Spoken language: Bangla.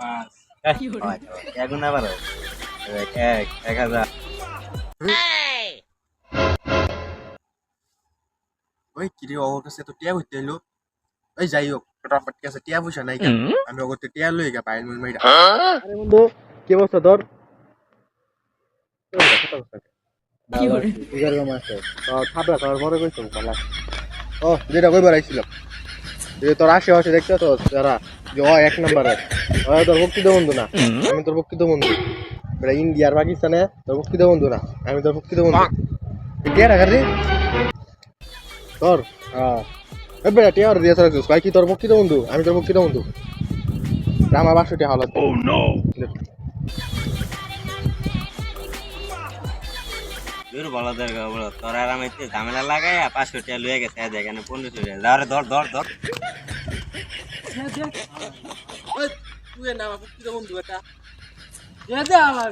5 এখন আবার 1000 ওই কিরে ওর কাছে তো টিয়া হইতে এলো ওই যাই হোক ফটাফট কাছে টিয়া পয়সা নাই কেন আমি ওগতে টিয়া লই গা পাইল মই মাইরা আরে বন্ধু কি অবস্থা তোর থাপড়া তোর বড় কইছো বলা ও যেটা কইবার আইছিলাম যে তোর আশেপাশে দেখছো তো যারা যে ও এক নম্বরে ওরা তোর বক্তৃতা বন্ধু না আমি তোর বক্তৃতা বন্ধু এটা ইন্ডিয়ার পাকিস্তানে তোর বক্তৃতা বন্ধু না আমি তোর বক্তৃতা বন্ধু টিয়া টাকা রে তোর বেটা টিয়া আর দিয়ে রাখছিস ভাই কি তোর বক্তৃতা বন্ধু আমি তোর বক্তৃতা বন্ধু আমার 500 টাকা হলো দূর বলা দরকার বলো তোর আর আমি ঝামেলা লাগাই 500 টাকা লয়ে গেছে এখানে 1500 টাকা ধর ধর ধর ধর তুই না বক্তৃতা বন্ধু এটা দে আমার